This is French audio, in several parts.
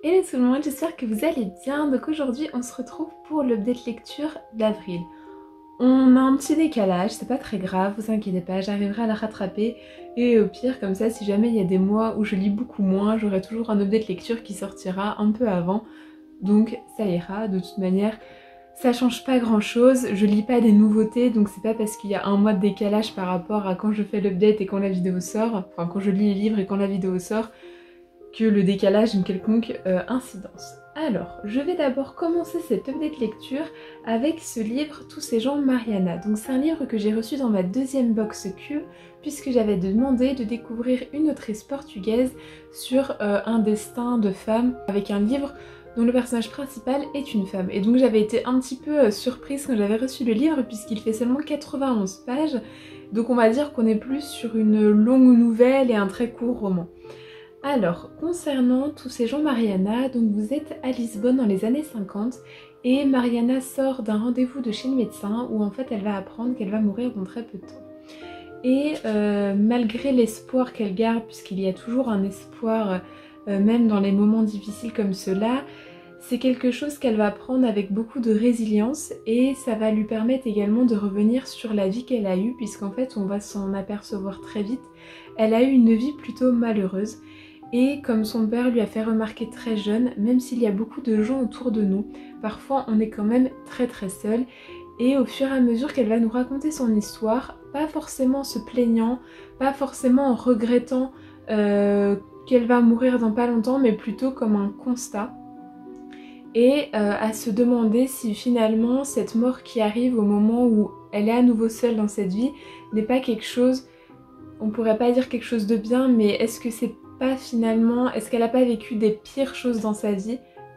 Hello tout le monde, j'espère que vous allez bien. Donc aujourd'hui on se retrouve pour l'update lecture d'avril. On a un petit décalage, c'est pas très grave, vous inquiétez pas, j'arriverai à la rattraper. Et au pire, comme ça, si jamais il y a des mois où je lis beaucoup moins, j'aurai toujours un update lecture qui sortira un peu avant. Donc ça ira, de toute manière, ça change pas grand chose, je lis pas des nouveautés, donc c'est pas parce qu'il y a un mois de décalage par rapport à quand je fais l'update et quand la vidéo sort, enfin quand je lis les livres et quand la vidéo sort, que le décalage a une quelconque incidence. Alors, je vais d'abord commencer cette update lecture avec ce livre Tous ces gens Mariana. Donc c'est un livre que j'ai reçu dans ma deuxième box cube puisque j'avais demandé de découvrir une autrice portugaise sur un destin de femme avec un livre dont le personnage principal est une femme. Et donc j'avais été un petit peu surprise quand j'avais reçu le livre puisqu'il fait seulement 91 pages. Donc on va dire qu'on est plus sur une longue nouvelle et un très court roman. Alors, concernant Tous ces gens Mariana, donc vous êtes à Lisbonne dans les années 50 et Mariana sort d'un rendez-vous de chez le médecin où en fait elle va apprendre qu'elle va mourir dans très peu de temps. Et malgré l'espoir qu'elle garde, puisqu'il y a toujours un espoir même dans les moments difficiles comme ceux-là, c'est quelque chose qu'elle va prendre avec beaucoup de résilience et ça va lui permettre également de revenir sur la vie qu'elle a eue puisqu'en fait on va s'en apercevoir très vite. Elle a eu une vie plutôt malheureuse. Et comme son père lui a fait remarquer très jeune, même s'il y a beaucoup de gens autour de nous, parfois on est quand même très seul. Et au fur et à mesure qu'elle va nous raconter son histoire, pas forcément en se plaignant, pas forcément en regrettant qu'elle va mourir dans pas longtemps, mais plutôt comme un constat. Et à se demander si finalement cette mort qui arrive au moment où elle est à nouveau seule dans cette vie n'est pas quelque chose, on pourrait pas dire quelque chose de bien, mais est-ce que c'est pas finalement, est-ce qu'elle a pas vécu des pires choses dans sa vie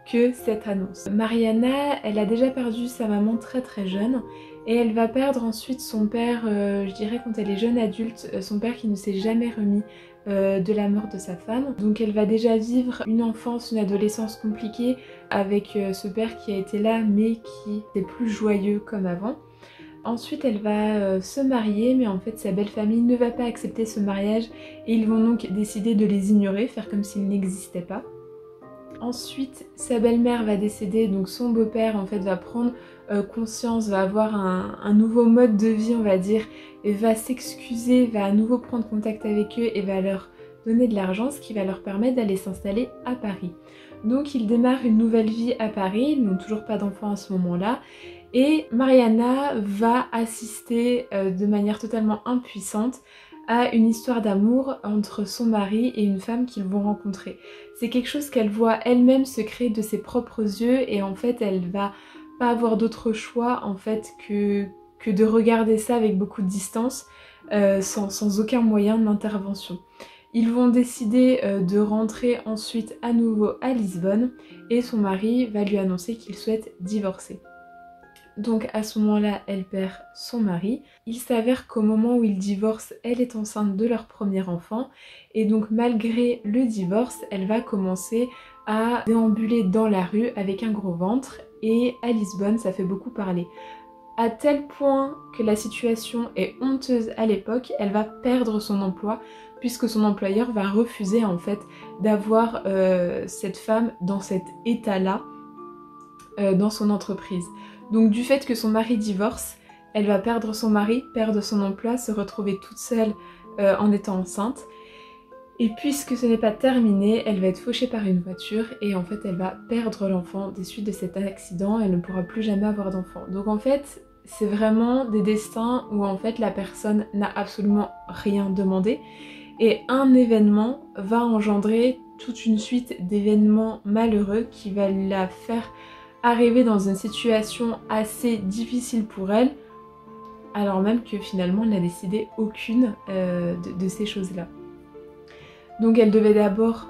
que cette annonce? Mariana, elle a déjà perdu sa maman très jeune et elle va perdre ensuite son père, je dirais quand elle est jeune adulte, son père qui ne s'est jamais remis de la mort de sa femme. Donc elle va déjà vivre une enfance, une adolescence compliquée avec ce père qui a été là mais qui n'est plus joyeux comme avant. Ensuite elle va se marier mais en fait sa belle famille ne va pas accepter ce mariage et ils vont donc décider de les ignorer, faire comme s'ils n'existaient pas. Ensuite sa belle-mère va décéder, donc son beau-père en fait va prendre conscience, va avoir un nouveau mode de vie on va dire, et va s'excuser, va à nouveau prendre contact avec eux et va leur donner de l'argent, ce qui va leur permettre d'aller s'installer à Paris. Donc ils démarrent une nouvelle vie à Paris, ils n'ont toujours pas d'enfants à ce moment-là. Et Mariana va assister de manière totalement impuissante à une histoire d'amour entre son mari et une femme qu'ils vont rencontrer. C'est quelque chose qu'elle voit elle-même se créer de ses propres yeux et en fait elle va pas avoir d'autre choix en fait que de regarder ça avec beaucoup de distance sans aucun moyen d'intervention. Ils vont décider de rentrer ensuite à nouveau à Lisbonne et son mari va lui annoncer qu'il souhaite divorcer. Donc à ce moment-là, elle perd son mari. Il s'avère qu'au moment où ils divorcent, elle est enceinte de leur premier enfant. Et donc malgré le divorce, elle va commencer à déambuler dans la rue avec un gros ventre. Et à Lisbonne, ça fait beaucoup parler. À tel point que la situation est honteuse à l'époque, elle va perdre son emploi puisque son employeur va refuser en fait d'avoir cette femme dans cet état-là dans son entreprise. Donc du fait que son mari divorce, elle va perdre son mari, perdre son emploi, se retrouver toute seule en étant enceinte. Et puisque ce n'est pas terminé, elle va être fauchée par une voiture et en fait elle va perdre l'enfant des suites de cet accident, elle ne pourra plus jamais avoir d'enfant. Donc en fait c'est vraiment des destins où en fait la personne n'a absolument rien demandé et un événement va engendrer toute une suite d'événements malheureux qui va la faire arriver dans une situation assez difficile pour elle, alors même que finalement elle n'a décidé aucune de ces choses-là. Donc elle devait d'abord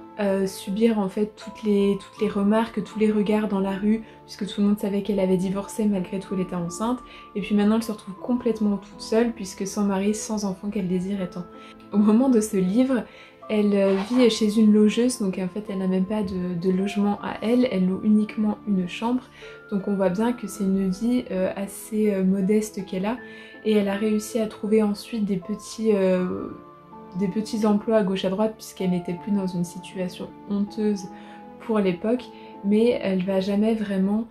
subir en fait toutes les remarques, tous les regards dans la rue, puisque tout le monde savait qu'elle avait divorcé, malgré tout elle était enceinte, et puis maintenant elle se retrouve complètement toute seule, puisque sans mari, sans enfant qu'elle désirait tant. Au moment de ce livre, elle vit chez une logeuse, donc en fait elle n'a même pas de logement à elle, elle loue uniquement une chambre. Donc on voit bien que c'est une vie assez modeste qu'elle a. Et elle a réussi à trouver ensuite des petits emplois à gauche à droite puisqu'elle n'était plus dans une situation honteuse pour l'époque, mais elle va jamais vraiment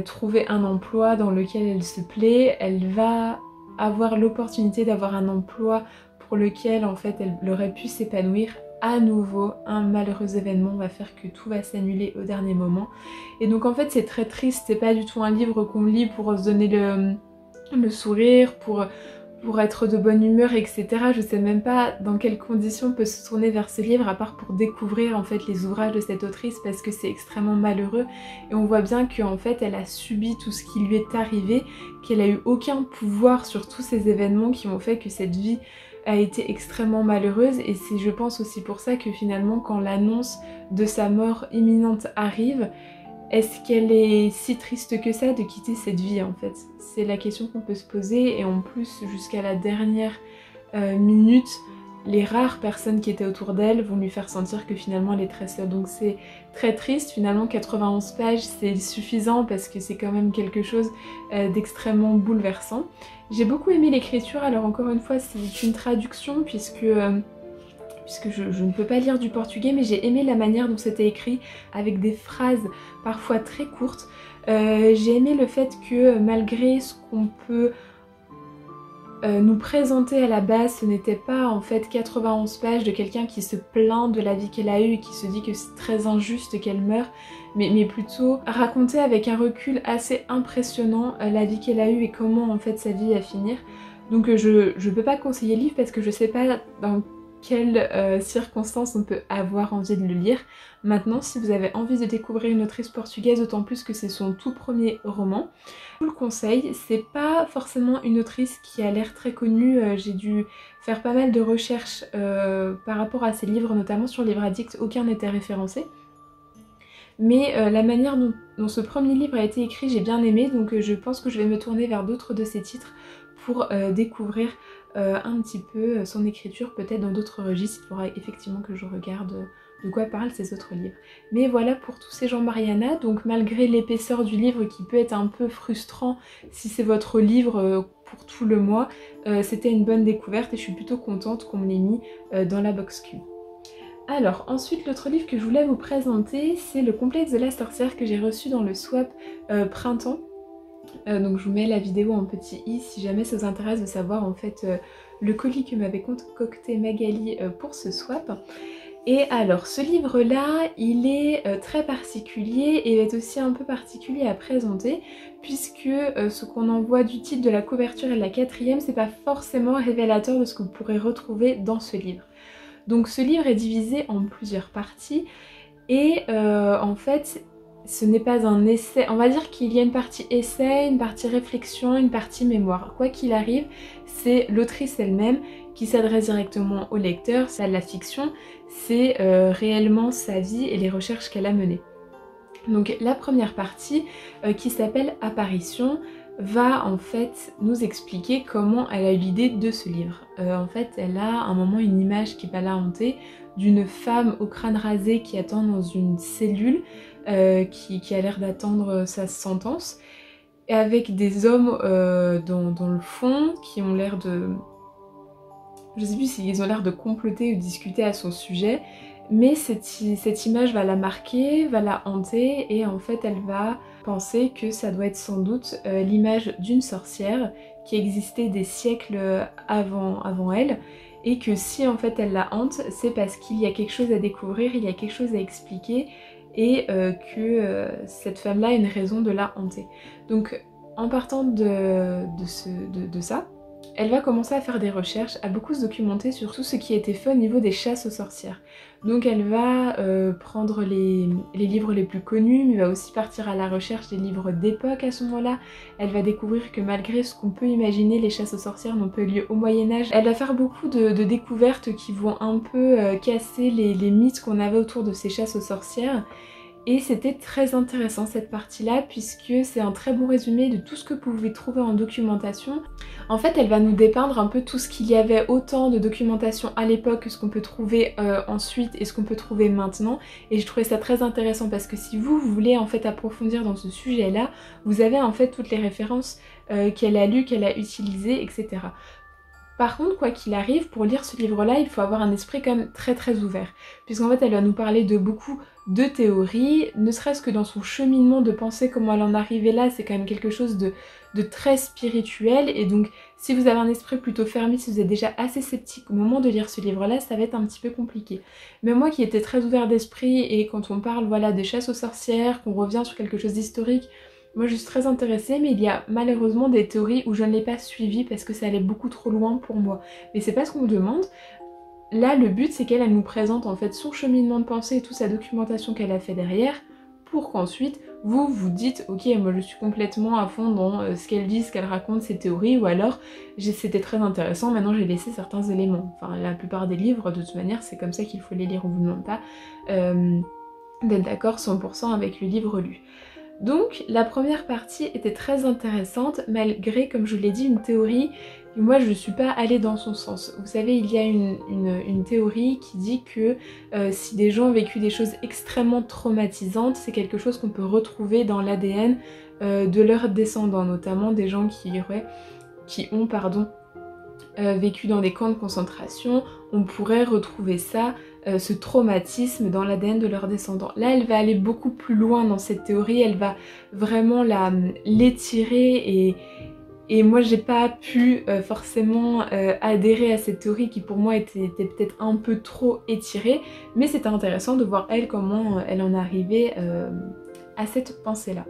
trouver un emploi dans lequel elle se plaît. Elle va avoir l'opportunité d'avoir un emploi pour lequel en fait elle aurait pu s'épanouir. À nouveau, un malheureux événement va faire que tout va s'annuler au dernier moment. Et donc en fait c'est très triste, c'est pas du tout un livre qu'on lit pour se donner le sourire, pour être de bonne humeur, etc. Je sais même pas dans quelles conditions on peut se tourner vers ce livre, à part pour découvrir en fait les ouvrages de cette autrice, parce que c'est extrêmement malheureux. Et on voit bien qu'en fait elle a subi tout ce qui lui est arrivé, qu'elle a eu aucun pouvoir sur tous ces événements qui ont fait que cette vie a été extrêmement malheureuse. Et c'est, je pense, aussi pour ça que finalement quand l'annonce de sa mort imminente arrive, est-ce qu'elle est si triste que ça de quitter cette vie en fait? C'est la question qu'on peut se poser, et en plus jusqu'à la dernière minute, les rares personnes qui étaient autour d'elle vont lui faire sentir que finalement elle est très seule. Donc c'est très triste, finalement 91 pages c'est suffisant parce que c'est quand même quelque chose d'extrêmement bouleversant. J'ai beaucoup aimé l'écriture, alors encore une fois c'est une traduction puisque je ne peux pas lire du portugais, mais j'ai aimé la manière dont c'était écrit, avec des phrases parfois très courtes. J'ai aimé le fait que malgré ce qu'on peut nous présenter à la base, ce n'était pas en fait 91 pages de quelqu'un qui se plaint de la vie qu'elle a eue et qui se dit que c'est très injuste qu'elle meure, mais plutôt raconter avec un recul assez impressionnant la vie qu'elle a eue et comment en fait sa vie va finir. Donc je peux pas conseiller le livre parce que je sais pas dans quelles circonstances on peut avoir envie de le lire. Maintenant, si vous avez envie de découvrir une autrice portugaise, d'autant plus que c'est son tout premier roman, je vous le conseille. C'est pas forcément une autrice qui a l'air très connue, j'ai dû faire pas mal de recherches par rapport à ses livres, notamment sur Livre Addict, aucun n'était référencé. Mais la manière dont ce premier livre a été écrit, j'ai bien aimé, donc je pense que je vais me tourner vers d'autres de ses titres pour découvrir un petit peu son écriture, peut-être dans d'autres registres. Il faudra effectivement que je regarde de quoi parlent ces autres livres. Mais voilà pour tous ces gens Mariana, donc malgré l'épaisseur du livre qui peut être un peu frustrant si c'est votre livre pour tout le mois, c'était une bonne découverte et je suis plutôt contente qu'on me l'ait mis dans la box Q. Alors ensuite l'autre livre que je voulais vous présenter, c'est Le Complexe de la sorcière que j'ai reçu dans le swap printemps. Donc je vous mets la vidéo en petit i si jamais ça vous intéresse de savoir en fait le colis que m'avait concocté Magali pour ce swap. Et alors ce livre là il est très particulier et est aussi un peu particulier à présenter puisque ce qu'on en voit du titre, de la couverture et de la quatrième, c'est pas forcément révélateur de ce que vous pourrez retrouver dans ce livre. Donc ce livre est divisé en plusieurs parties et en fait ce n'est pas un essai, on va dire qu'il y a une partie essai, une partie réflexion, une partie mémoire. Quoi qu'il arrive, c'est l'autrice elle-même qui s'adresse directement au lecteur, c'est de la fiction, c'est réellement sa vie et les recherches qu'elle a menées. Donc la première partie, qui s'appelle Apparition, va en fait nous expliquer comment elle a eu l'idée de ce livre. En fait, elle a à un moment une image qui va la hanter d'une femme au crâne rasé qui attend dans une cellule, qui a l'air d'attendre sa sentence, et avec des hommes dans le fond qui ont l'air de... Je sais plus s'ils ont l'air de comploter ou discuter à son sujet, mais cette image va la marquer, va la hanter, et en fait elle va penser que ça doit être sans doute l'image d'une sorcière qui existait des siècles avant elle, et que si en fait elle la hante, c'est parce qu'il y a quelque chose à découvrir, il y a quelque chose à expliquer, et que cette femme-là a une raison de la hanter. Donc en partant de ça, elle va commencer à faire des recherches, à beaucoup se documenter sur tout ce qui a été fait au niveau des chasses aux sorcières. Donc elle va prendre les livres les plus connus, mais va aussi partir à la recherche des livres d'époque à ce moment-là. Elle va découvrir que malgré ce qu'on peut imaginer, les chasses aux sorcières n'ont pas eu lieu au Moyen-Âge. Elle va faire beaucoup de découvertes qui vont un peu casser les mythes qu'on avait autour de ces chasses aux sorcières. Et c'était très intéressant cette partie-là puisque c'est un très bon résumé de tout ce que vous pouvez trouver en documentation. En fait, elle va nous dépeindre un peu tout ce qu'il y avait autant de documentation à l'époque que ce qu'on peut trouver ensuite et ce qu'on peut trouver maintenant. Et je trouvais ça très intéressant parce que si vous voulez en fait approfondir dans ce sujet-là, vous avez en fait toutes les références qu'elle a lues, qu'elle a utilisées, etc. Par contre, quoi qu'il arrive, pour lire ce livre-là, il faut avoir un esprit quand même très très ouvert. Puisqu'en fait, elle va nous parler de beaucoup de théories, ne serait-ce que dans son cheminement de pensée, comment elle en arrivait là, c'est quand même quelque chose de très spirituel. Et donc, si vous avez un esprit plutôt fermé, si vous êtes déjà assez sceptique au moment de lire ce livre-là, ça va être un petit peu compliqué. Mais moi qui étais très ouvert d'esprit, et quand on parle voilà, des chasses aux sorcières, qu'on revient sur quelque chose d'historique, moi je suis très intéressée, mais il y a malheureusement des théories où je ne l'ai pas suivie parce que ça allait beaucoup trop loin pour moi. Mais c'est pas ce qu'on me demande. Là, le but c'est qu'elle nous présente en fait son cheminement de pensée et toute sa documentation qu'elle a fait derrière, pour qu'ensuite vous vous dites ok, moi je suis complètement à fond dans ce qu'elle dit, ce qu'elle raconte, ses théories, ou alors c'était très intéressant, maintenant j'ai laissé certains éléments. Enfin la plupart des livres de toute manière c'est comme ça qu'il faut les lire, on vous demande pas d'être d'accord 100% avec le livre lu. Donc la première partie était très intéressante malgré, comme je vous l'ai dit, une théorie que moi je ne suis pas allée dans son sens. Vous savez, il y a une théorie qui dit que si des gens ont vécu des choses extrêmement traumatisantes, c'est quelque chose qu'on peut retrouver dans l'ADN de leurs descendants, notamment des gens qui ont vécu dans des camps de concentration. On pourrait retrouver ça, ce traumatisme dans l'ADN de leurs descendants. Là, elle va aller beaucoup plus loin dans cette théorie, elle va vraiment l'étirer et moi j'ai pas pu forcément adhérer à cette théorie qui pour moi était peut-être un peu trop étirée, mais c'était intéressant de voir elle comment elle en arrivait à cette pensée-là.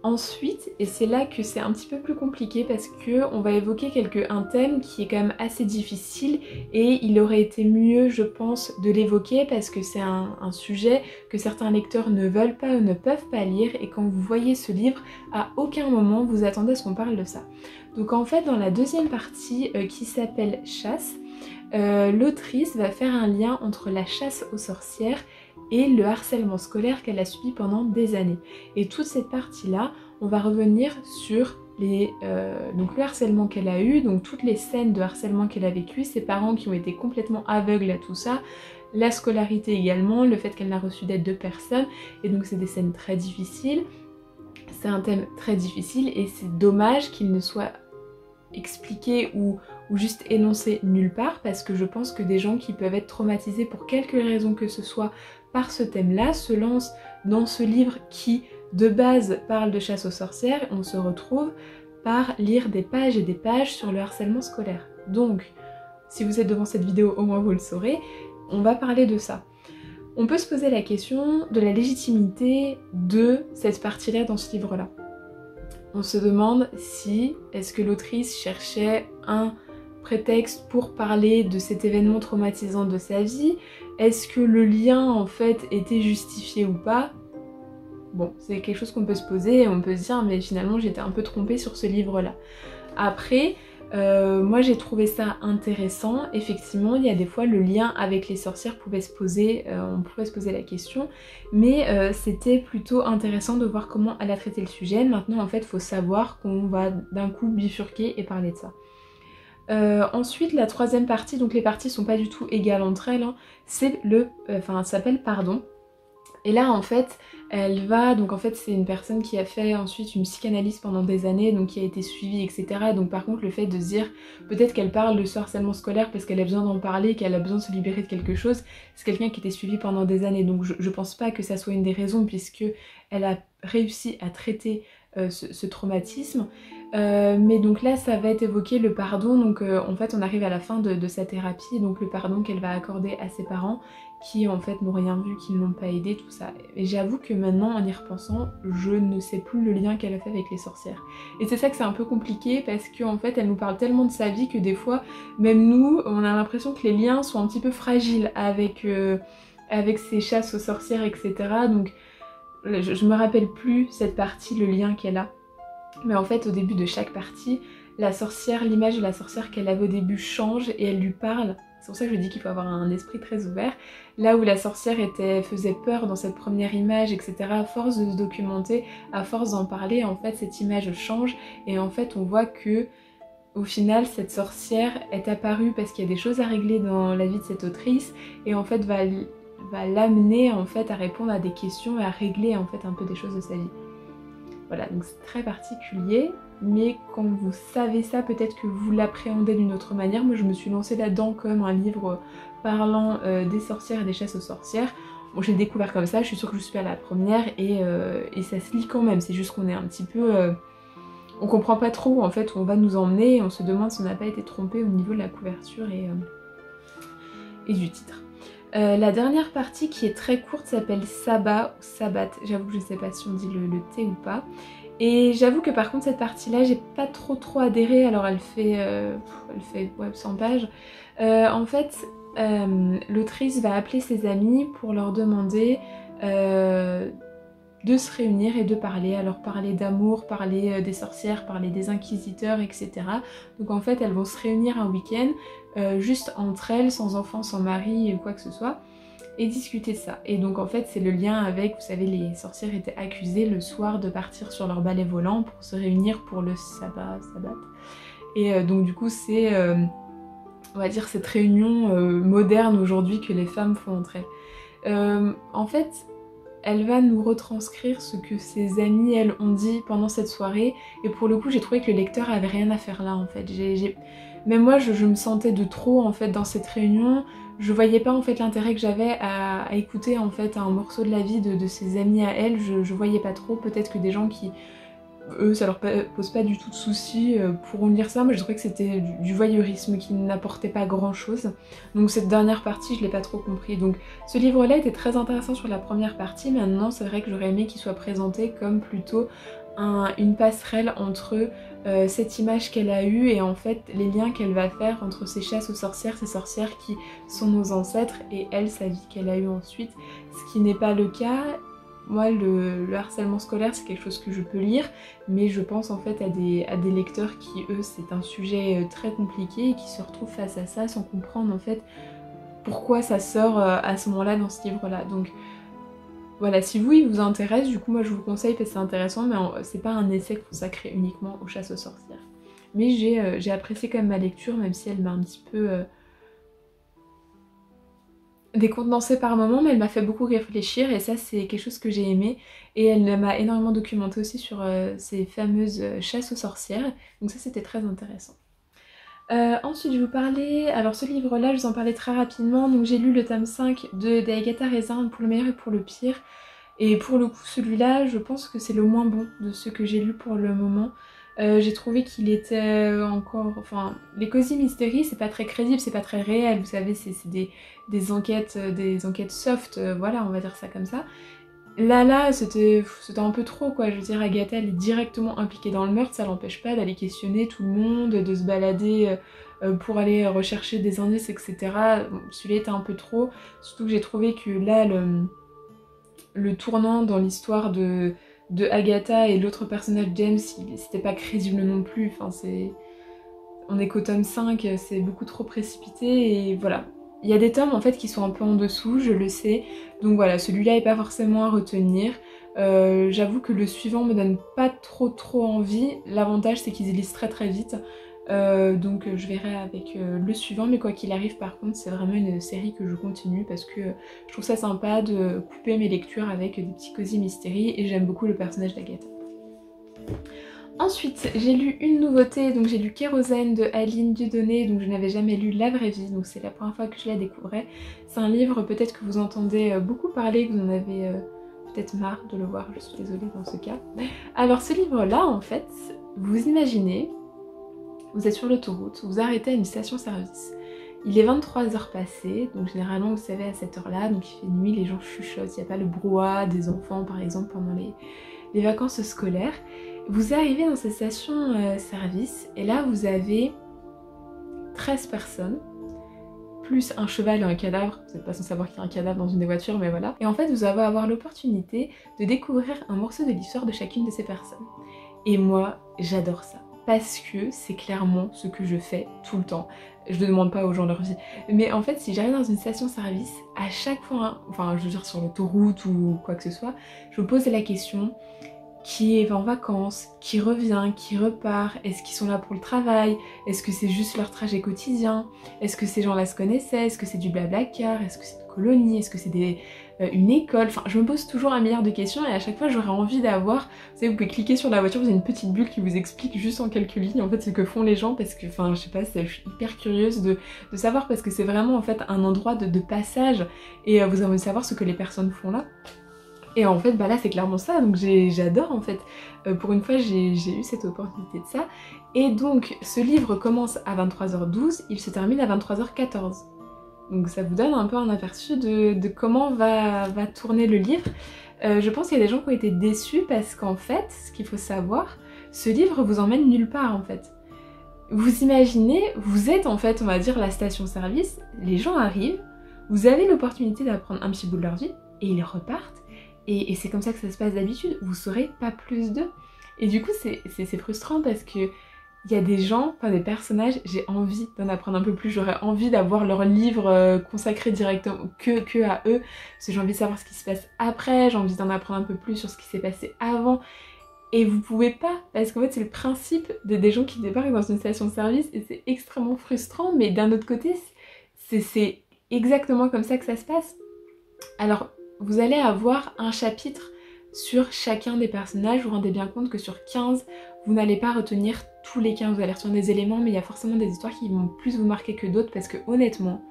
Ensuite, et c'est là que c'est un petit peu plus compliqué parce que on va évoquer un thème qui est quand même assez difficile et il aurait été mieux, je pense, de l'évoquer parce que c'est un sujet que certains lecteurs ne veulent pas ou ne peuvent pas lire, et quand vous voyez ce livre, à aucun moment vous attendez à ce qu'on parle de ça. Donc en fait, dans la deuxième partie qui s'appelle Chasse, l'autrice va faire un lien entre la chasse aux sorcières et le harcèlement scolaire qu'elle a subi pendant des années. Et toute cette partie-là, on va revenir sur donc le harcèlement qu'elle a eu, donc toutes les scènes de harcèlement qu'elle a vécues, ses parents qui ont été complètement aveugles à tout ça, la scolarité également, le fait qu'elle n'a reçu d'aide de personne, et donc c'est des scènes très difficiles. C'est un thème très difficile et c'est dommage qu'il ne soit expliqué ou juste énoncé nulle part, parce que je pense que des gens qui peuvent être traumatisés pour quelque raison que ce soit par ce thème-là se lancent dans ce livre qui de base parle de chasse aux sorcières, et on se retrouve par lire des pages et des pages sur le harcèlement scolaire. Donc, si vous êtes devant cette vidéo, au moins vous le saurez, on va parler de ça. On peut se poser la question de la légitimité de cette partie-là dans ce livre-là. On se demande si est-ce que l'autrice cherchait un prétexte pour parler de cet événement traumatisant de sa vie, est-ce que le lien en fait était justifié ou pas. Bon, c'est quelque chose qu'on peut se poser et on peut se dire mais finalement j'étais un peu trompée sur ce livre-là. Après, moi j'ai trouvé ça intéressant, effectivement il y a des fois le lien avec les sorcières pouvait se poser, on pouvait se poser la question, mais c'était plutôt intéressant de voir comment elle a traité le sujet. Maintenant en fait il faut savoir qu'on va d'un coup bifurquer et parler de ça. Ensuite la troisième partie, donc les parties sont pas du tout égales entre elles, hein, c'est ça s'appelle Pardon. Et là en fait elle va, donc en fait c'est une personne qui a fait ensuite une psychanalyse pendant des années, donc qui a été suivie etc. Donc par contre le fait de se dire peut-être qu'elle parle de ce harcèlement scolaire parce qu'elle a besoin d'en parler, qu'elle a besoin de se libérer de quelque chose, c'est quelqu'un qui était suivi pendant des années, donc je pense pas que ça soit une des raisons puisque elle a réussi à traiter ce traumatisme. Mais donc là ça va être évoqué le pardon, donc en fait on arrive à la fin de sa thérapie, donc le pardon qu'elle va accorder à ses parents qui en fait n'ont rien vu, qui ne l'ont pas aidé, tout ça. Et j'avoue que maintenant en y repensant, je ne sais plus le lien qu'elle a fait avec les sorcières. Et c'est ça que c'est un peu compliqué parce qu'en fait elle nous parle tellement de sa vie que des fois, même nous, on a l'impression que les liens sont un petit peu fragiles avec ces chasses aux sorcières, etc. Donc je me rappelle plus cette partie, le lien qu'elle a. Mais en fait au début de chaque partie, la sorcière, l'image de la sorcière qu'elle avait au début change et elle lui parle. C'est pour ça que je dis qu'il faut avoir un esprit très ouvert. Là où la sorcière faisait peur dans cette première image, etc., à force de se documenter, à force d'en parler, en fait cette image change et en fait on voit que au final cette sorcière est apparue parce qu'il y a des choses à régler dans la vie de cette autrice et en fait va l'amener en fait à répondre à des questions et à régler en fait un peu des choses de sa vie. Voilà, donc c'est très particulier. mais quand vous savez ça, peut-être que vous l'appréhendez d'une autre manière. Moi je me suis lancée là-dedans comme un livre parlant des sorcières et des chasses aux sorcières. Bon, je l'ai découvert comme ça, je suis sûre que je suis pas la première et ça se lit quand même, c'est juste qu'on est un petit peu... on comprend pas trop en fait où on va nous emmener et on se demande si on n'a pas été trompé au niveau de la couverture et du titre. La dernière partie qui est très courte s'appelle Sabbat ou Sabbat, j'avoue que je sais pas si on dit le T ou pas. Et j'avoue que par contre cette partie là j'ai pas trop adhéré, alors elle fait ouais, 100 pages. En fait l'autrice va appeler ses amis pour leur demander de se réunir et de parler, alors parler d'amour, parler des sorcières, parler des inquisiteurs, etc. Donc en fait elles vont se réunir un week-end, juste entre elles, sans enfants, sans mari ou quoi que ce soit, et discuter de ça. Et donc en fait c'est le lien avec, vous savez, les sorcières étaient accusées le soir de partir sur leur balai volant pour se réunir pour le sabbat. Et donc du coup c'est, on va dire, cette réunion moderne aujourd'hui que les femmes font entre elles. En fait, elle va nous retranscrire ce que ses amies, elles, ont dit pendant cette soirée. Et pour le coup, j'ai trouvé que le lecteur avait rien à faire là, en fait. Même moi, je me sentais de trop, en fait, dans cette réunion. Je voyais pas, en fait, l'intérêt que j'avais à écouter, en fait, un morceau de la vie de ses amies à elle. Je voyais pas trop. Peut-être que des gens qui... eux, ça leur pose pas du tout de soucis, pourront lire ça. Moi je trouvais que c'était du voyeurisme qui n'apportait pas grand chose. Donc cette dernière partie je l'ai pas trop compris. Donc ce livre là était très intéressant sur la première partie. Maintenant c'est vrai que j'aurais aimé qu'il soit présenté comme plutôt une passerelle entre cette image qu'elle a eue et en fait les liens qu'elle va faire entre ces chasses aux sorcières, ces sorcières qui sont nos ancêtres, et elle, sa vie qu'elle a eue ensuite, ce qui n'est pas le cas. Moi, le harcèlement scolaire, c'est quelque chose que je peux lire, mais je pense en fait à des lecteurs qui, eux, c'est un sujet très compliqué et qui se retrouvent face à ça sans comprendre en fait pourquoi ça sort à ce moment-là dans ce livre-là. Donc voilà, si vous, il vous intéresse, du coup, moi je vous le conseille parce que c'est intéressant, mais c'est pas un essai consacré uniquement aux chasses aux sorcières. Mais j'ai apprécié quand même ma lecture, même si elle m'a un petit peu... décontenancée par moments, mais elle m'a fait beaucoup réfléchir et ça c'est quelque chose que j'ai aimé, et elle m'a énormément documenté aussi sur ces fameuses chasses aux sorcières, donc ça c'était très intéressant. Ensuite je vais vous parler, alors ce livre là je vous en parlais très rapidement, donc j'ai lu le tome 5 d'Agatha Raisin, pour le meilleur et pour le pire, et pour le coup celui-là je pense que c'est le moins bon de ceux que j'ai lu pour le moment. J'ai trouvé qu'il était encore... Enfin, les Cozy Mystery, c'est pas très crédible, c'est pas très réel, vous savez, c'est des enquêtes soft, voilà, on va dire ça comme ça. Là, c'était un peu trop, quoi. Je veux dire, Agatha, elle est directement impliquée dans le meurtre, ça l'empêche pas d'aller questionner tout le monde, de se balader pour aller rechercher des indices, etc. Bon, celui-là était un peu trop, surtout que j'ai trouvé que là, le tournant dans l'histoire de Agatha et l'autre personnage James, c'était pas crédible non plus, enfin on est qu'au tome 5, c'est beaucoup trop précipité et voilà. Il y a des tomes en fait qui sont un peu en dessous, je le sais, donc voilà, celui-là est pas forcément à retenir. J'avoue que le suivant me donne pas trop trouve l'avantage c'est qu'ils lisent très vite. Donc je verrai avec le suivant, mais quoi qu'il arrive par contre c'est vraiment une série que je continue parce que je trouve ça sympa de couper mes lectures avec des petits Cozy Mystery et j'aime beaucoup le personnage d'Agatha. Ensuite j'ai lu une nouveauté, donc j'ai lu Kérosène de Aline Dieudonné, donc je n'avais jamais lu La Vraie Vie, donc c'est la première fois que je la découvrais. C'est un livre peut-être que vous entendez beaucoup parler, que vous en avez peut-être marre de le voir, je suis désolée dans ce cas. Alors ce livre là en fait, vous imaginez, vous êtes sur l'autoroute, vous arrêtez à une station-service. Il est 23h passé, donc généralement vous savez à cette heure-là, donc il fait nuit, les gens chuchotent, il n'y a pas le brouhaha des enfants par exemple pendant les vacances scolaires. Vous arrivez dans cette station-service et là vous avez 13 personnes, plus un cheval et un cadavre, vous n'êtes pas censé savoir qu'il y a un cadavre dans une des voitures mais voilà. Et en fait vous allez avoir l'opportunité de découvrir un morceau de l'histoire de chacune de ces personnes. Et moi j'adore ça. Parce que c'est clairement ce que je fais tout le temps. Je ne demande pas aux gens leur vie. Mais en fait, si j'arrive dans une station-service, à chaque fois, enfin je veux dire sur l'autoroute ou quoi que ce soit, je me pose la question, qui va en vacances, qui revient, qui repart, est-ce qu'ils sont là pour le travail, est-ce que c'est juste leur trajet quotidien, est-ce que ces gens-là se connaissaient, est-ce que c'est du blablacar, est-ce que c'est une colonie, est-ce que c'est une école, enfin je me pose toujours un milliard de questions et à chaque fois j'aurais envie d'avoir, vous savez vous pouvez cliquer sur la voiture, vous avez une petite bulle qui vous explique juste en quelques lignes en fait ce que font les gens parce que enfin je sais pas, je suis hyper curieuse de savoir parce que c'est vraiment en fait un endroit de passage et vous avez envie de savoir ce que les personnes font là. Et en fait, bah là, c'est clairement ça, donc j'adore en fait. Pour une fois, j'ai eu cette opportunité de ça. Et donc, ce livre commence à 23h12, il se termine à 23h14. Donc ça vous donne un peu un aperçu de comment va tourner le livre. Je pense qu'il y a des gens qui ont été déçus parce qu'en fait, ce qu'il faut savoir, ce livre vous emmène nulle part en fait. Vous imaginez, vous êtes en fait, on va dire, la station-service, les gens arrivent, vous avez l'opportunité d'apprendre un petit bout de leur vie, et ils repartent. Et c'est comme ça que ça se passe d'habitude, vous saurez pas plus d'eux. Et du coup c'est frustrant parce que il y a des gens, enfin des personnages, j'ai envie d'en apprendre un peu plus, j'aurais envie d'avoir leur livre consacré directement que à eux, parce que j'ai envie de savoir ce qui se passe après, j'ai envie d'en apprendre un peu plus sur ce qui s'est passé avant. Et vous pouvez pas, parce qu'en fait c'est le principe des gens qui débarquent dans une station de service et c'est extrêmement frustrant, mais d'un autre côté c'est exactement comme ça que ça se passe. Alors vous allez avoir un chapitre sur chacun des personnages, vous vous rendez bien compte que sur 15, vous n'allez pas retenir tous les 15, vous allez retenir des éléments, mais il y a forcément des histoires qui vont plus vous marquer que d'autres, parce que honnêtement,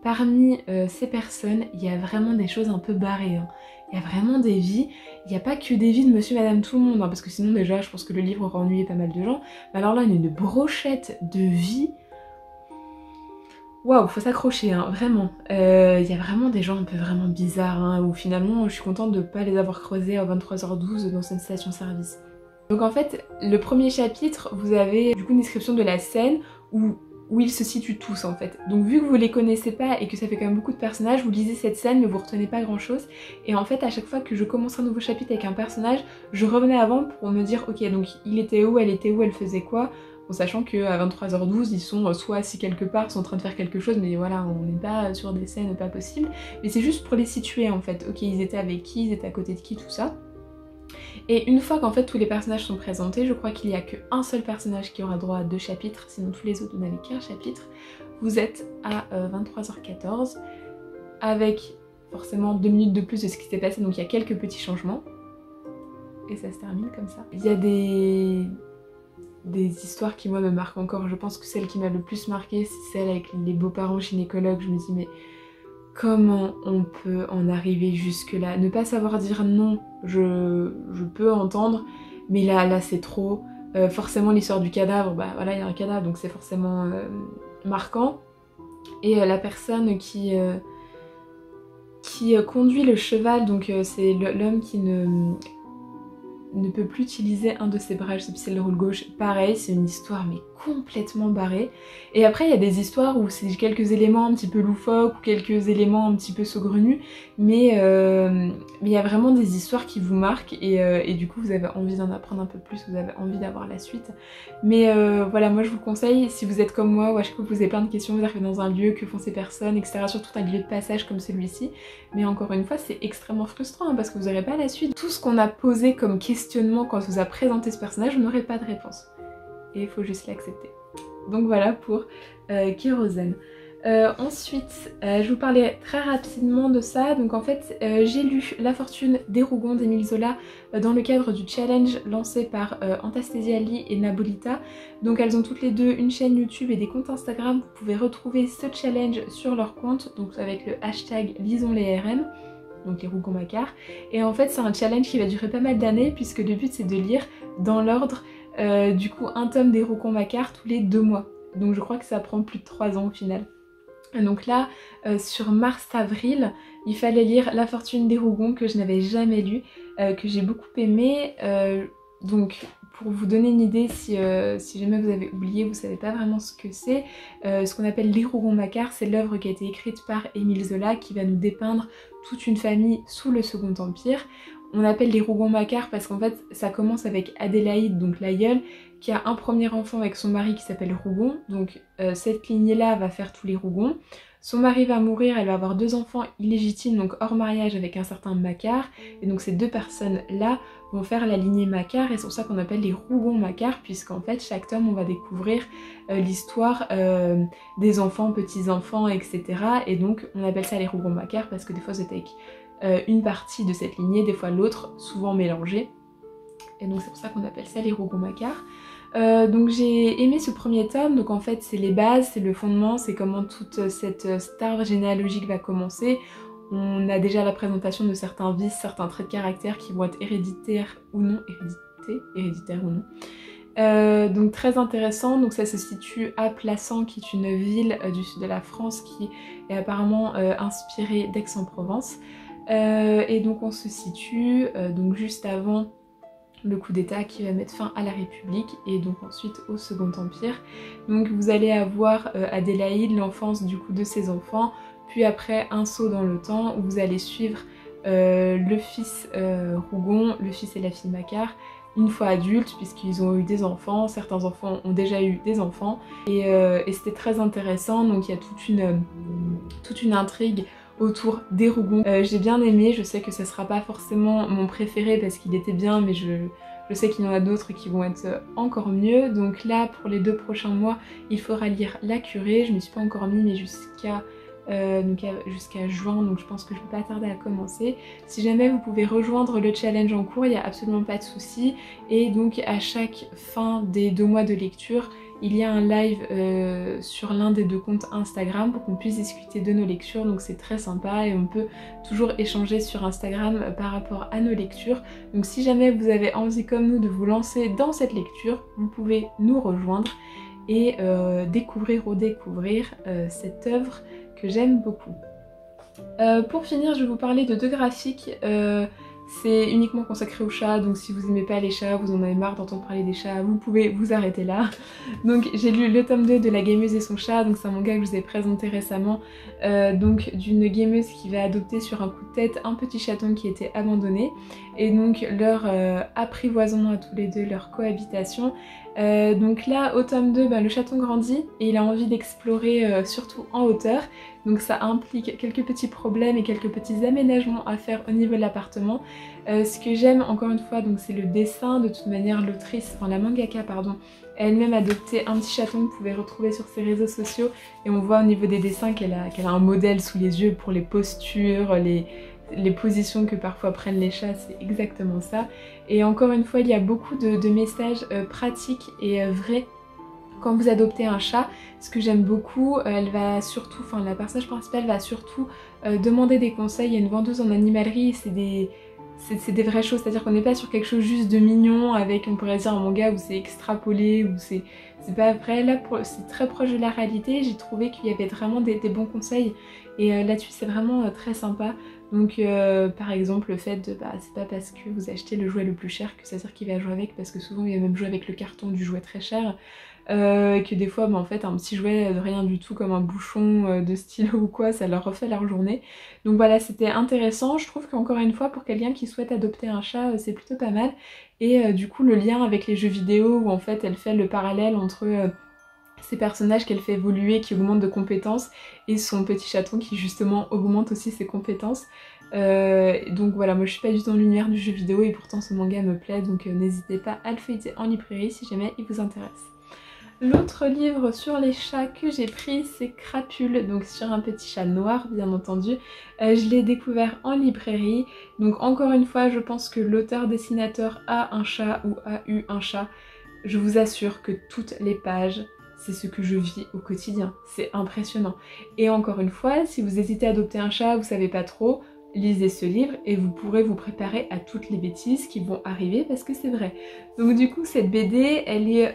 parmi ces personnes, il y a vraiment des choses un peu barrées. Hein. Il y a vraiment des vies, il n'y a pas que des vies de monsieur, madame, tout le monde, hein, parce que sinon déjà, je pense que le livre aurait ennuyé pas mal de gens. Mais alors là, il y a une brochette de vies. Waouh, faut s'accrocher, hein, vraiment. Il y a vraiment des gens un peu vraiment bizarres, hein, où finalement je suis contente de ne pas les avoir creusés à 23h12 dans cette station-service. Donc en fait, le premier chapitre, vous avez du coup une description de la scène où ils se situent tous en fait. Donc vu que vous les connaissez pas et que ça fait quand même beaucoup de personnages, vous lisez cette scène mais vous retenez pas grand chose. Et en fait à chaque fois que je commençais un nouveau chapitre avec un personnage, je revenais avant pour me dire ok donc il était où, elle faisait quoi. En sachant qu'à 23h12, ils sont soit assis quelque part, sont en train de faire quelque chose, mais voilà, on n'est pas sur des scènes pas possibles. Mais c'est juste pour les situer en fait. Ok, ils étaient avec qui, ils étaient à côté de qui, tout ça. Et une fois qu'en fait tous les personnages sont présentés, je crois qu'il n'y a qu'un seul personnage qui aura droit à 2 chapitres, sinon tous les autres vous n'avez qu'un chapitre. Vous êtes à 23h14, avec forcément 2 minutes de plus de ce qui s'est passé, donc il y a quelques petits changements. Et ça se termine comme ça. Il y a des histoires qui moi me marquent encore. Je pense que celle qui m'a le plus marquée c'est celle avec les beaux-parents gynécologues. Je me dis mais comment on peut en arriver jusque là? Ne pas savoir dire non, je peux entendre, mais là c'est trop. Forcément l'histoire du cadavre, bah voilà il y a un cadavre donc c'est forcément marquant. Et la personne qui conduit le cheval, donc c'est l'homme qui ne peut plus utiliser un de ses bras, je sais plus si c'est le roule gauche, pareil, c'est une histoire mais complètement barrée. Et après il y a des histoires où c'est quelques éléments un petit peu loufoques ou quelques éléments un petit peu saugrenus, mais il y a vraiment des histoires qui vous marquent et du coup vous avez envie d'en apprendre un peu plus, vous avez envie d'avoir la suite. Mais voilà, moi je vous conseille, si vous êtes comme moi, ou à chaque fois que vous avez plein de questions, vous arrivez dans un lieu, que font ces personnes, etc. Surtout un lieu de passage comme celui-ci. Mais encore une fois, c'est extrêmement frustrant hein, parce que vous n'aurez pas la suite. Tout ce qu'on a posé comme questionnement quand on vous a présenté ce personnage, vous n'aurez pas de réponse. Et il faut juste l'accepter. Donc voilà pour Kérosène. Ensuite, je vous parlais très rapidement de ça. Donc en fait, j'ai lu La fortune des Rougons d'Émile Zola dans le cadre du challenge lancé par Anastasia Lee et Nabolita. Donc elles ont toutes les deux une chaîne YouTube et des comptes Instagram. Vous pouvez retrouver ce challenge sur leur compte, donc avec le hashtag LisonsLesRM, donc les Rougon-Macquart. Et en fait, c'est un challenge qui va durer pas mal d'années puisque le but c'est de lire dans l'ordre du coup un tome des Rougon-Macquart tous les 2 mois. Donc je crois que ça prend plus de 3 ans au final. Donc là, sur mars-avril, il fallait lire La fortune des Rougons que je n'avais jamais lu, que j'ai beaucoup aimé. Donc pour vous donner une idée, si jamais vous avez oublié, vous savez pas vraiment ce que c'est, ce qu'on appelle les Rougon-Macquart, c'est l'œuvre qui a été écrite par Émile Zola qui va nous dépeindre toute une famille sous le Second Empire. On appelle les Rougon-Macquart parce qu'en fait ça commence avec Adélaïde, donc l'aïeule, qui a un premier enfant avec son mari qui s'appelle Rougon, donc cette lignée-là va faire tous les Rougons. Son mari va mourir, elle va avoir 2 enfants illégitimes, donc hors mariage avec un certain Macquart, et donc ces 2 personnes-là vont faire la lignée Macquart, et c'est pour ça qu'on appelle les Rougon-Macquart, puisqu'en fait chaque tome on va découvrir l'histoire des enfants, petits-enfants, etc. Et donc on appelle ça les Rougon-Macquart parce que des fois c'est avec une partie de cette lignée, des fois l'autre, souvent mélangée. Et donc c'est pour ça qu'on appelle ça les Rougon-Macquart. Donc j'ai aimé ce premier tome, donc en fait c'est les bases, c'est le fondement, c'est comment toute cet arbre généalogique va commencer. On a déjà la présentation de certains vices, certains traits de caractère qui vont être héréditaires ou non, héréditaires ou non. Donc très intéressant, donc ça se situe à Plassans qui est une ville du sud de la France qui est apparemment inspirée d'Aix-en-Provence. Et donc on se situe donc juste avant le coup d'état qui va mettre fin à la République et donc ensuite au Second Empire. Donc vous allez avoir Adélaïde, l'enfance du coup de ses enfants, puis après un saut dans le temps où vous allez suivre le fils Rougon, le fils et la fille Macquart, une fois adultes puisqu'ils ont eu des enfants, certains enfants ont déjà eu des enfants et c'était très intéressant, donc il y a toute une intrigue autour des Rougon. J'ai bien aimé, je sais que ce sera pas forcément mon préféré parce qu'il était bien, mais je sais qu'il y en a d'autres qui vont être encore mieux. Donc là, pour les 2 prochains mois, il faudra lire La Curée. Je m'y suis pas encore mis, mais jusqu'à juin, donc je pense que je peux pas tarder à commencer. Si jamais vous pouvez rejoindre le challenge en cours, il n'y a absolument pas de souci. Et donc à chaque fin des 2 mois de lecture, il y a un live sur l'un des 2 comptes Instagram pour qu'on puisse discuter de nos lectures, donc c'est très sympa et on peut toujours échanger sur Instagram par rapport à nos lectures. Donc si jamais vous avez envie comme nous de vous lancer dans cette lecture, vous pouvez nous rejoindre et redécouvrir cette œuvre que j'aime beaucoup. Pour finir, je vais vous parler de 2 graphiques. C'est uniquement consacré aux chats, donc si vous aimez pas les chats, vous en avez marre d'entendre parler des chats, vous pouvez vous arrêter là. Donc j'ai lu le tome 2 de La Gameuse et son chat, donc c'est un manga que je vous ai présenté récemment, donc d'une gameuse qui va adopter sur un coup de tête un petit chaton qui était abandonné, et donc leur apprivoisement à tous les deux, leur cohabitation. Donc là au tome 2, le chaton grandit et il a envie d'explorer surtout en hauteur, donc ça implique quelques petits problèmes et quelques petits aménagements à faire au niveau de l'appartement. Ce que j'aime encore une fois, donc c'est le dessin. De toute manière l'autrice, enfin la mangaka pardon, elle-même adopté un petit chaton que vous pouvez retrouver sur ses réseaux sociaux et on voit au niveau des dessins qu'elle a un modèle sous les yeux pour les postures, les positions que parfois prennent les chats, c'est exactement ça. Et encore une fois, il y a beaucoup de messages pratiques et vrais quand vous adoptez un chat. Ce que j'aime beaucoup, la personnage principale va surtout demander des conseils. Il y a une vendeuse en animalerie, c'est des vraies choses, c'est-à-dire qu'on n'est pas sur quelque chose juste de mignon avec, on pourrait dire, un manga où c'est extrapolé, où c'est pas vrai. Là, c'est très proche de la réalité. J'ai trouvé qu'il y avait vraiment des bons conseils et là-dessus c'est vraiment très sympa. Donc par exemple le fait de c'est pas parce que vous achetez le jouet le plus cher que ça veut dire qu'il va jouer avec, parce que souvent il va même jouer avec le carton du jouet très cher. Que des fois en fait un petit jouet de rien du tout comme un bouchon de stylo ou quoi, ça leur refait leur journée. Donc voilà, c'était intéressant. Je trouve qu'encore une fois pour quelqu'un qui souhaite adopter un chat, c'est plutôt pas mal. Et du coup le lien avec les jeux vidéo où en fait elle fait le parallèle entre ces personnages qu'elle fait évoluer, qui augmentent de compétences, et son petit chaton qui justement augmente aussi ses compétences. Donc voilà, moi je suis pas du tout dans l'univers du jeu vidéo et pourtant ce manga me plaît, donc n'hésitez pas à le feuilleter en librairie si jamais il vous intéresse. L'autre livre sur les chats que j'ai pris, c'est Crapule, donc sur un petit chat noir bien entendu. Je l'ai découvert en librairie, donc encore une fois je pense que l'auteur-dessinateur a un chat ou a eu un chat. Je vous assure que toutes les pages, c'est ce que je vis au quotidien, c'est impressionnant. Et encore une fois, si vous hésitez à adopter un chat, vous savez pas trop, lisez ce livre et vous pourrez vous préparer à toutes les bêtises qui vont arriver parce que c'est vrai. Donc du coup cette BD, elle est...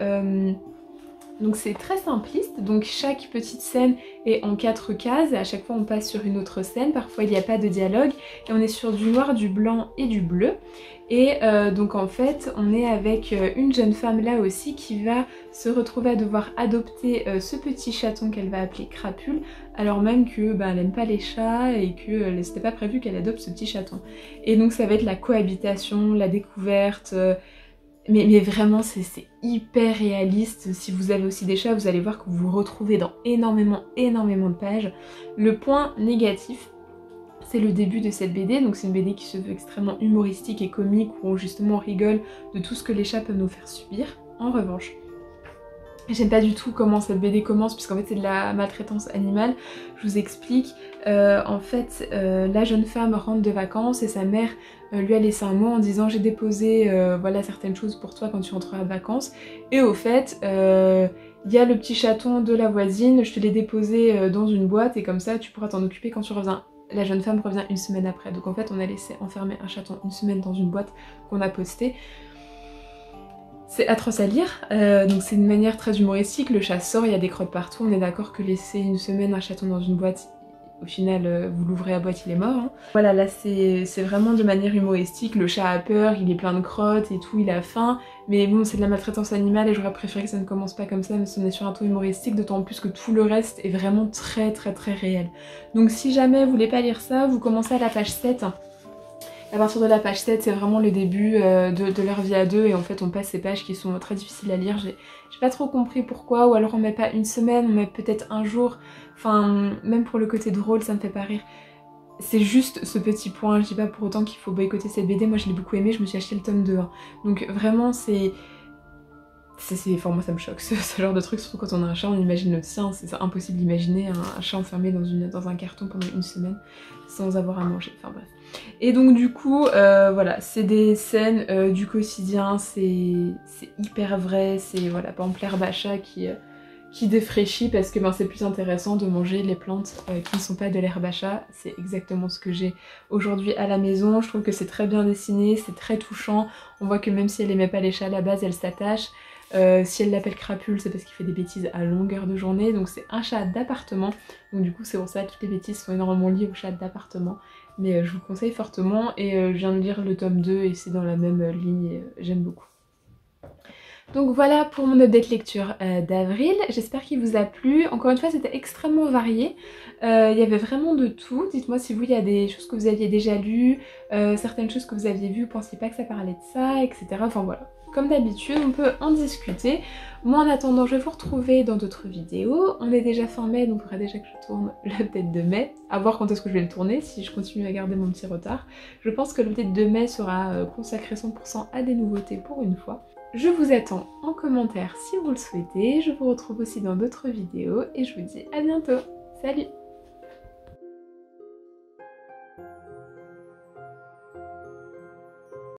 Donc c'est très simpliste, donc chaque petite scène est en 4 cases et à chaque fois on passe sur une autre scène, parfois il n'y a pas de dialogue et on est sur du noir, du blanc et du bleu. Et donc en fait on est avec une jeune femme là aussi qui va se retrouver à devoir adopter ce petit chaton qu'elle va appeler Crapule, alors même que elle n'aime pas les chats et que c'était pas prévu qu'elle adopte ce petit chaton. Et donc ça va être la cohabitation, la découverte... Mais vraiment c'est hyper réaliste. Si vous avez aussi des chats, vous allez voir que vous vous retrouvez dans énormément de pages. Le point négatif, c'est le début de cette BD, donc c'est une BD qui se veut extrêmement humoristique et comique où justement on rigole de tout ce que les chats peuvent nous faire subir. En revanche, J'aime pas du tout comment cette BD commence puisqu'en fait c'est de la maltraitance animale. Je vous explique. En fait la jeune femme rentre de vacances et sa mère lui a laissé un mot en disant j'ai déposé voilà certaines choses pour toi quand tu rentreras de vacances. Et au fait il y a le petit chaton de la voisine, je te l'ai déposé dans une boîte et comme ça tu pourras t'en occuper quand tu reviens. La jeune femme revient une semaine après. Donc en fait on a laissé enfermer un chaton une semaine dans une boîte qu'on a postée. C'est atroce à lire, donc c'est une manière très humoristique, le chat sort, il y a des crottes partout, on est d'accord que laisser une semaine un chaton dans une boîte, au final vous l'ouvrez la boîte, il est mort. Hein. Voilà, là c'est vraiment de manière humoristique, le chat a peur, il est plein de crottes et tout, il a faim, mais bon c'est de la maltraitance animale et j'aurais préféré que ça ne commence pas comme ça, mais on est sur un ton humoristique, d'autant plus que tout le reste est vraiment très réel. Donc si jamais vous voulez pas lire ça, vous commencez à la page 7. À partir de la page 7, c'est vraiment le début de leur vie à deux et en fait on passe ces pages qui sont très difficiles à lire. J'ai pas trop compris pourquoi, ou alors on met pas une semaine, on met peut-être un jour. Enfin, même pour le côté drôle, ça me fait pas rire. C'est juste ce petit point, je dis pas pour autant qu'il faut boycotter cette BD, moi je l'ai beaucoup aimé, je me suis acheté le tome 2. Hein. Donc vraiment c'est... Enfin moi ça me choque, ce genre de truc, surtout quand on a un chat, on imagine le sien, c'est impossible d'imaginer un chat enfermé dans un carton pendant une semaine sans avoir à manger, enfin bref. Et donc du coup, voilà, c'est des scènes du quotidien, c'est hyper vrai, c'est voilà, par exemple l'herbe à chat qui défraîchit parce que ben, c'est plus intéressant de manger les plantes qui ne sont pas de l'herbe à chat, c'est exactement ce que j'ai aujourd'hui à la maison, je trouve que c'est très bien dessiné, c'est très touchant, on voit que même si elle aimait pas les chats à la base, elle s'attache. Si elle l'appelle Crapule, c'est parce qu'il fait des bêtises à longueur de journée, donc c'est un chat d'appartement, donc du coup c'est pour ça que toutes les bêtises sont énormément liées au chat d'appartement, mais je vous le conseille fortement, et je viens de lire le tome 2 et c'est dans la même ligne et j'aime beaucoup. Donc voilà pour mon update lecture d'avril, j'espère qu'il vous a plu. Encore une fois c'était extrêmement varié, il y avait vraiment de tout. Dites-moi si vous il y a des choses que vous aviez déjà lues, certaines choses que vous aviez vues, vous pensiez pas que ça parlait de ça, etc. Enfin voilà, comme d'habitude on peut en discuter. Moi en attendant je vais vous retrouver dans d'autres vidéos, on est déjà fin mai donc il faudra déjà que je tourne l'update de mai, à voir quand est-ce que je vais le tourner, si je continue à garder mon petit retard. Je pense que l'update de mai sera consacré 100% à des nouveautés pour une fois. Je vous attends en commentaire si vous le souhaitez, je vous retrouve aussi dans d'autres vidéos et je vous dis à bientôt. Salut!